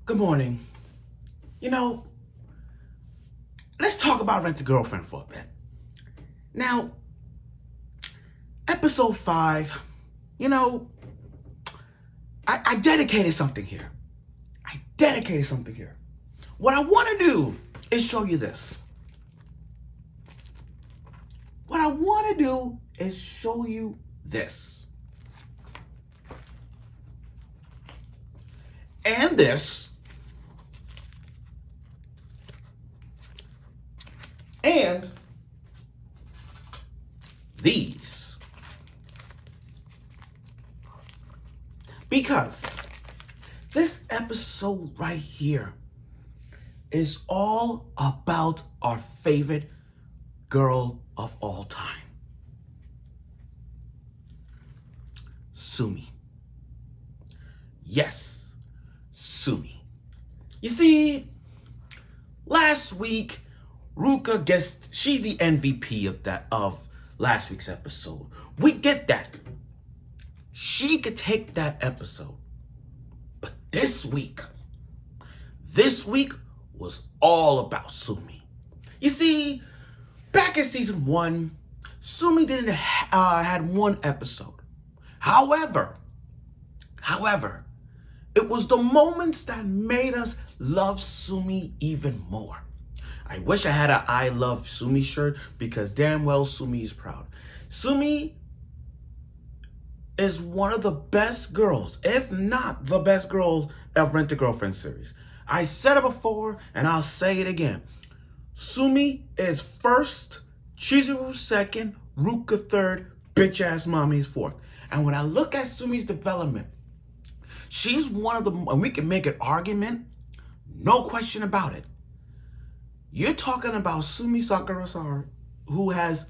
Good morning. You know, let's talk about Rent a Girlfriend for a bit. Now, episode 5, I dedicated something here. What I want to do is show you this. And this. And these. Because this episode right here is all about our favorite girl of all time, Sumi. Yes, Sumi. You see, last week, Ruka guessed she's the MVP of last week's episode. We get that. She could take that episode. But this week was all about Sumi. You see, back in season 1, Sumi didn't had one episode. However, it was the moments that made us love Sumi even more. I wish I had an I Love Sumi shirt because damn well Sumi is proud. Sumi is one of the best girls, if not the best girls of Rent a Girlfriend series. I said it before and I'll say it again. Sumi is first, Chizuru second, Ruka third, bitch ass mommy is fourth. And when I look at Sumi's development, she's one of the, and we can make an argument, no question about it. You're talking about Sumi Sakurasara, who has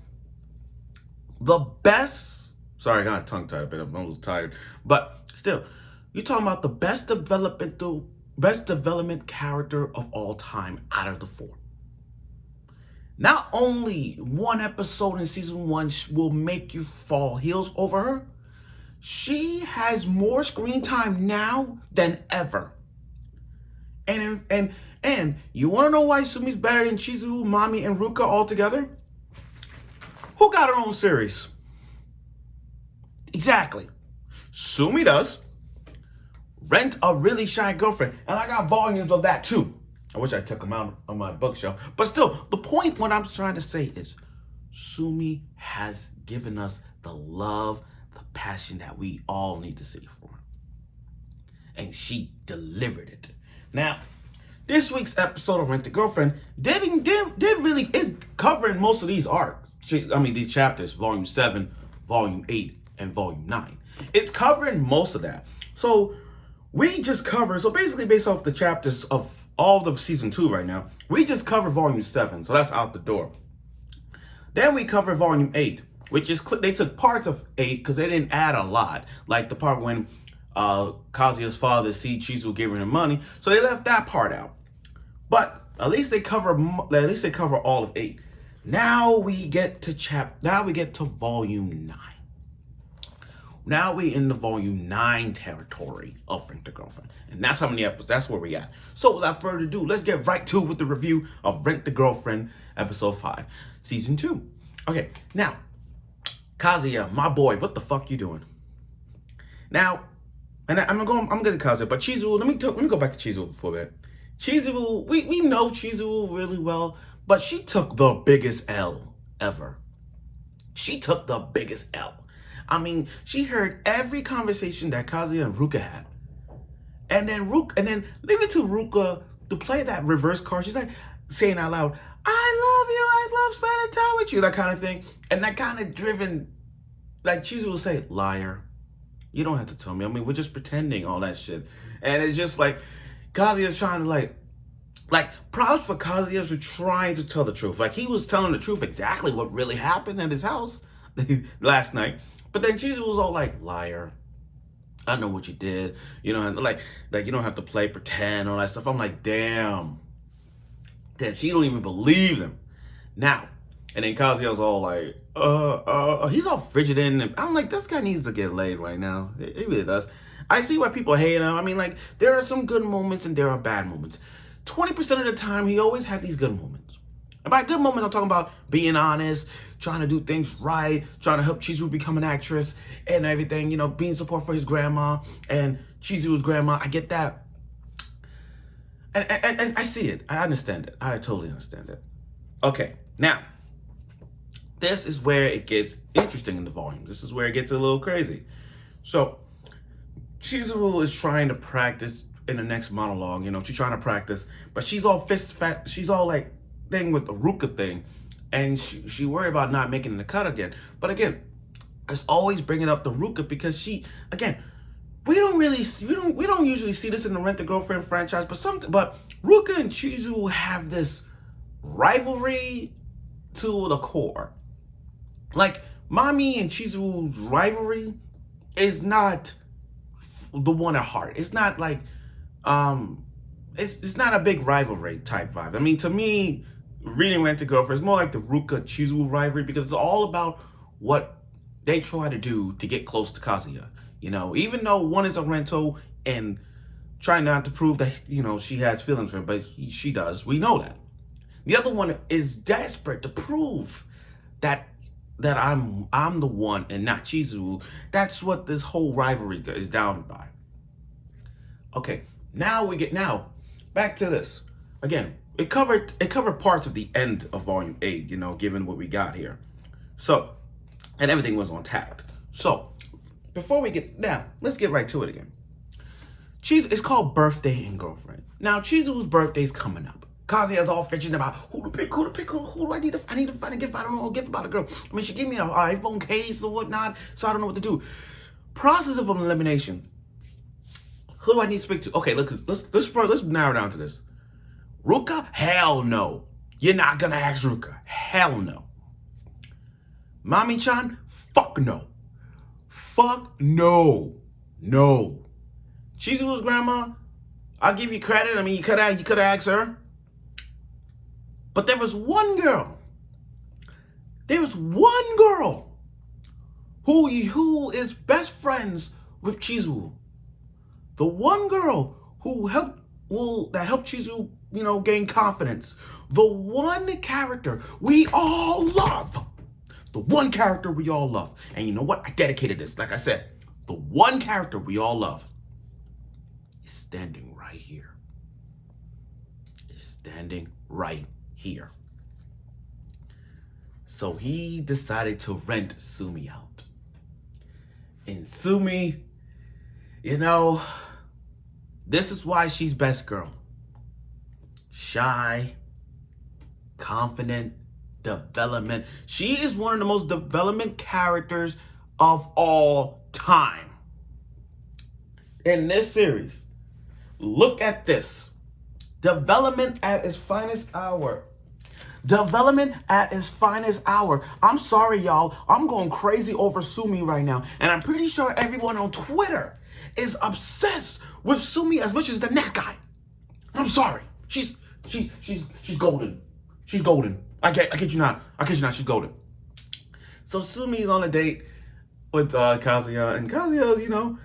the best, sorry, I got tongue-tied a bit, I'm a little tired, but still, you're talking about the best development character of all time out of the 4. Not only one episode in season 1 will make you fall heels over her, she has more screen time now than ever. And you want to know why Sumi's better than Chizuru, Mami, and Ruka all together? Who got her own series? Exactly. Sumi does. Rent a Really Shy Girlfriend. And I got volumes of that too. I wish I took them out on my bookshelf. But still, the point what I'm trying to say is Sumi has given us the love, the passion that we all need to see for her. And she delivered it. Now, this week's episode of Rent a Girlfriend did really is covering most of these arcs. These chapters, volume 7, volume 8, and volume 9. It's covering most of that. So we just cover, so basically based off the chapters of all of season 2 right now, we just cover volume 7, so that's out the door. Then we cover volume 8, which is, they took parts of 8 because they didn't add a lot. Like the part when Kazuya's father see Chizuru giving him money, so they left that part out. But at least they cover all of 8. Now we get to volume 9. Now we in the volume 9 territory of Rent a Girlfriend. And that's how many episodes, that's where we at. So without further ado, let's get right to with the review of Rent a Girlfriend episode 5, season 2. Okay, now, Kazuya, my boy, what the fuck you doing? Now, and I'm gonna Kazuya, but Chizuru, let me go back to Chizuru for a bit. Chizuru, we know Chizuru really well, but she took the biggest L ever. She took the biggest L. I mean, she heard every conversation that Kazuya and Ruka had. And then leave it to Ruka to play that reverse card. She's like saying out loud, I love spending time with you, that kind of thing. And that kind of driven, like Chizuru will say, liar. You don't have to tell me. I mean, we're just pretending all that shit. And it's just like, Kazuya's trying to like props for Kazuya for trying to tell the truth. Like he was telling the truth exactly what really happened at his house last night. But then Jesus was all like, liar. I know what you did. You know, like you don't have to play pretend, all that stuff. I'm like, damn. She don't even believe him. Now, and then Kazuya's all like, he's all frigid and I'm like, this guy needs to get laid right now. He really does. I see why people hate him. I mean, like, there are some good moments and there are bad moments. 20% of the time, he always has these good moments. And by good moments, I'm talking about being honest, trying to do things right, trying to help Chizu become an actress and everything, you know, being support for his grandma and Chizu's grandma. I get that. And I see it. I understand it. I totally understand it. Okay, now, this is where it gets interesting in the volume. This is where it gets a little crazy. So, Chizuru is trying to practice in the next monologue. You know, she's trying to practice, but she's all fist fat. She's all like thing with the Ruka thing, and she worried about not making the cut again. But again, it's always bringing up the Ruka because we don't usually see this in the Rent a Girlfriend franchise, but Ruka and Chizu have this rivalry to the core. Like, Mami and Chizu's rivalry is not the one at heart. It's not like it's not a big rivalry type vibe. I mean, to me, reading Rent a Girlfriend is more like the Ruka Chizu rivalry because it's all about what they try to do to get close to Kazuya. You know, even though one is a Rento and trying not to prove that, you know, she has feelings for him, but she does. We know that. The other one is desperate to prove that I'm the one and not Chizu. That's what this whole rivalry is down by. Okay, now back to this. Again, it covered parts of the end of volume 8, you know, given what we got here. So, and everything was on tact. So, before we let's get right to it again. It's called Birthday and Girlfriend. Now, Chizu's birthday's coming up. Kazuya's all fidgeting about who to pick, who do I need to find a gift. I don't know a gift about a girl. I mean, she gave me an iPhone case or whatnot, so I don't know what to do. Process of elimination. Who do I need to speak to? Okay, look, let's narrow down to this. Ruka? Hell no. You're not gonna ask Ruka. Hell no. Mami-chan? Fuck no. Fuck no. No. Chizu's grandma? I'll give you credit. I mean, you could have asked her. But there was one girl. There was one girl who is best friends with Chizu. The one girl who helped Chizu, you know, gain confidence. The one character we all love. The one character we all love. And you know what? I dedicated this. Like I said, the one character we all love is standing right here. Is standing right here. So he decided to rent Sumi out. And Sumi, you know, this is why she's best girl. Shy, confident, development. She is one of the most development characters of all time. In this series, look at this. Development at its finest hour. Development at its finest hour. I'm sorry, y'all. I'm going crazy over Sumi right now. And I'm pretty sure everyone on Twitter is obsessed with Sumi as much as the next guy. I'm sorry. She's golden. She's golden. I kid you not. She's golden. So Sumi's on a date with Kazuya. And Kazuya, you know,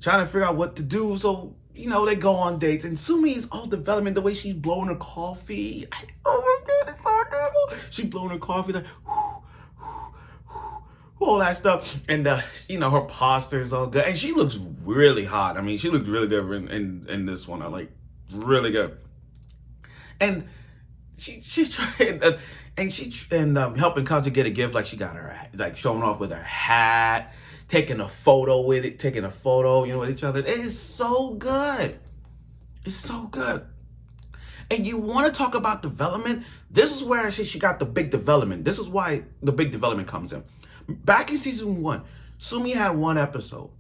trying to figure out what to do. So, you know, they go on dates, and Sumi is all development, the way she's blowing her coffee. Oh my God, it's so adorable. She's blowing her coffee, like, all that stuff. And, you know, her posture is all good. And she looks really hot. I mean, she looks really good in this one. I like, really good. And she's trying, helping Kazuya get a gift, like she got her, like showing off with her hat, taking a photo with it, you know, with each other. It is so good. It's so good. And you want to talk about development? This is where I say she got the big development. This is why the big development comes in. Back in season 1, Sumi had one episode.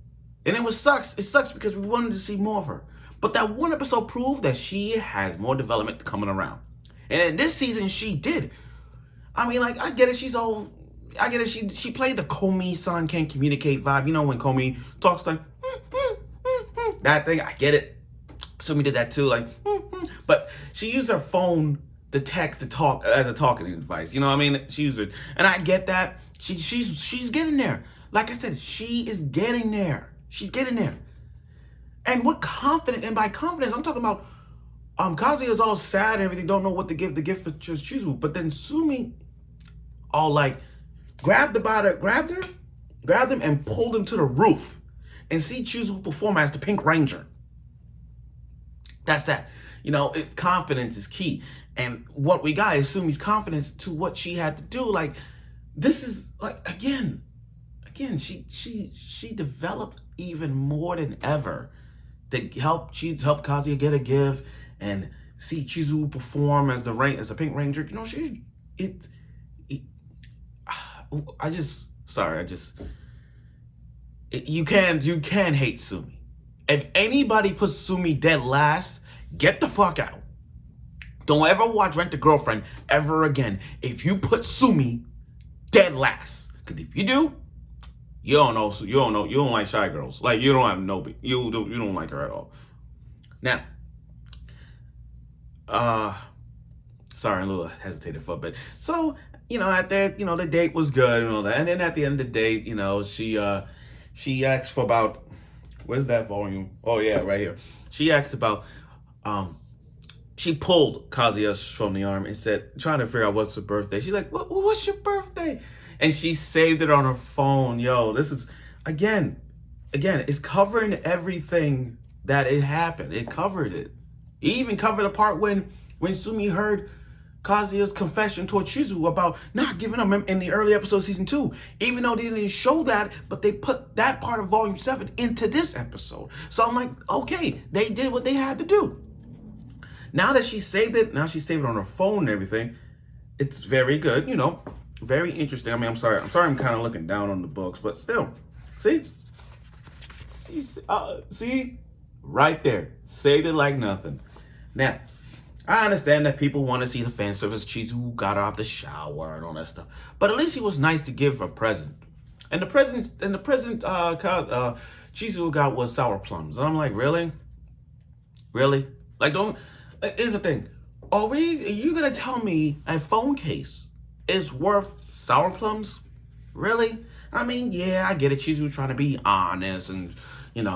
And it sucks. It sucks because we wanted to see more of her. But that one episode proved that she has more development coming around. And in this season, she did. I mean, like, I get it. She played the Komi-san can't communicate vibe. You know, when Komi talks like, that thing, I get it. Sumi did that too, like, but she used her phone, the text, to talk as a talking device. You know what I mean? She used it. And I get that. She's getting there. Like I said, she is getting there. She's getting there. And what confidence, and by confidence, I'm talking about Kazuya's all sad and everything, don't know what to give the gift for Chizu. But then Sumi all like grabbed him and pulled him to the roof and see Chizu perform as the Pink Ranger. That's that. You know, it's confidence is key. And what we got is Sumi's confidence to what she had to do. Like, this is like, again, she developed even more than ever to help Kazuya get a gift and see Chizu perform as the Pink Ranger. You know, you can hate Sumi. If anybody puts Sumi dead last, get the fuck out. Don't ever watch Rent a Girlfriend ever again if you put Sumi dead last. Because if you do, you don't like shy girls. Like, you don't like her at all. Now, sorry, I'm a little hesitated for a bit. So, the date was good and all that. And then at the end of the date, she asked for about, where's that volume? Oh yeah, right here. She asked about, she pulled Kazuya from the arm and said, trying to figure out what's her birthday. She's like, what's your birthday? And she saved it on her phone. Yo, this is, again, it's covering everything that it happened. It covered it. It even covered the part when Sumi heard Kazuya's confession to Chizu about not giving him in the early episode of season 2. Even though they didn't show that, but they put that part of volume 7 into this episode. So I'm like, okay, they did what they had to do. Now that she saved it, on her phone and everything, it's very good, very interesting. I mean, I'm sorry I'm kind of looking down on the books, but still, see, right there, saved it like nothing. Now, I understand that people want to see the fan service. Chizu got out the shower and all that stuff, but at least he was nice to give a present. And the present Chizu got was sour plums, and I'm like, really? Like, here's the thing. Are you gonna tell me a phone case is worth sour plums? Really? I mean, yeah, I get it. Chizu trying to be honest and,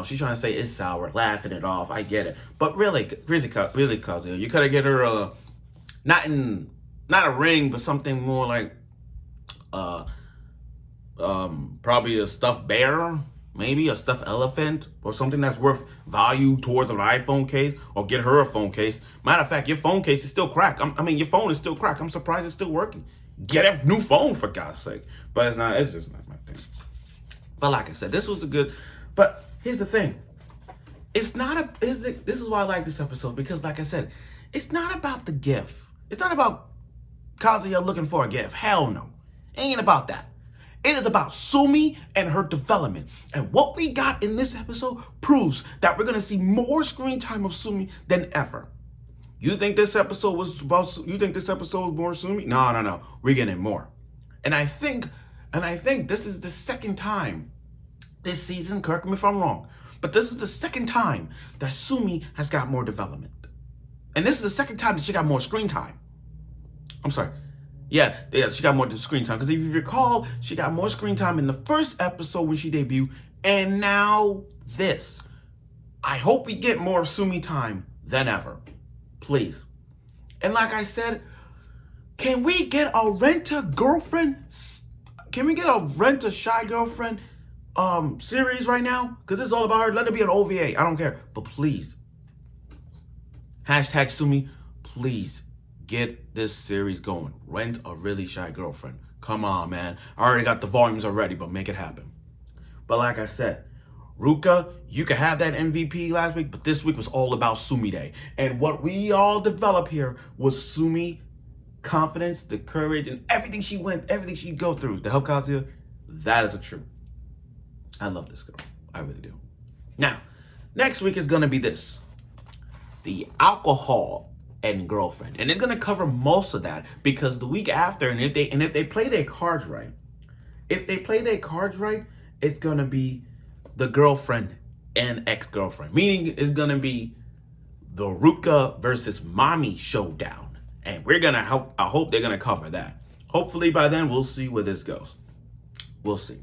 she's trying to say it's sour, laughing it off. I get it. But really, Kazuya, you could have get her not a ring, but something more like probably a stuffed bear, maybe a stuffed elephant, or something that's worth value towards an iPhone case, or get her a phone case. Matter of fact, your phone case is still cracked. Your phone is still cracked. I'm surprised it's still working. Get a new phone, for God's sake. But it's just not my thing. But like I said, this was a good, but here's the thing. This is why I like this episode, because like I said, it's not about the gift. It's not about Kazuya looking for a gift. Hell no. It ain't about that. It is about Sumi and her development. And what we got in this episode proves that we're going to see more screen time of Sumi than ever. You think this episode was more Sumi? No. We're getting more. And I think this is the second time this season, correct me if I'm wrong, but this is the second time that Sumi has got more development. And this is the second time that she got more screen time. I'm sorry. Yeah, she got more screen time. Because if you recall, she got more screen time in the first episode when she debuted, and now this. I hope we get more Sumi time than ever. Please. And like I said, can we get a Rent-A-Girlfriend? Can we get a Rent-A-Shy Girlfriend series right now? Because this is all about her. Let it be an OVA. I don't care. But please. Hashtag Sumi, please get this series going. Rent a Really Shy Girlfriend. Come on, man. I already got the volumes already, but make it happen. But like I said, Ruka, you could have that MVP last week, but this week was all about Sumi Day. And what we all developed here was Sumi confidence, the courage, and everything she go through to help Kazuya. That is a truth. I love this girl. I really do. Now, next week is going to be this. The alcohol and girlfriend. And it's going to cover most of that, because the week after, and if they play their cards right, it's going to be the girlfriend and ex-girlfriend. Meaning it's going to be the Ruka versus Mommy showdown. And I hope they're going to cover that. Hopefully by then we'll see where this goes. We'll see.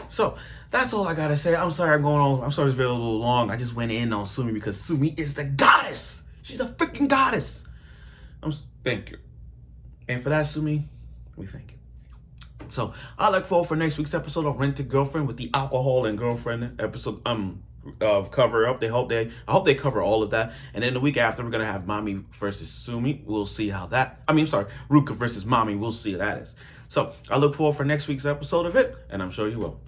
So That's all I gotta say. I'm sorry I'm going on. I'm sorry it's a little long. I just went in on Sumi because Sumi is the goddess. She's a freaking goddess. Thank you. And for that, Sumi, we thank you. So I look forward for next week's episode of Rented Girlfriend with the alcohol and girlfriend episode of cover up. I hope they cover all of that. And then the week after we're gonna have Mommy versus Sumi. We'll see how that Ruka versus Mommy, we'll see how that is. So I look forward for next week's episode of it, and I'm sure you will.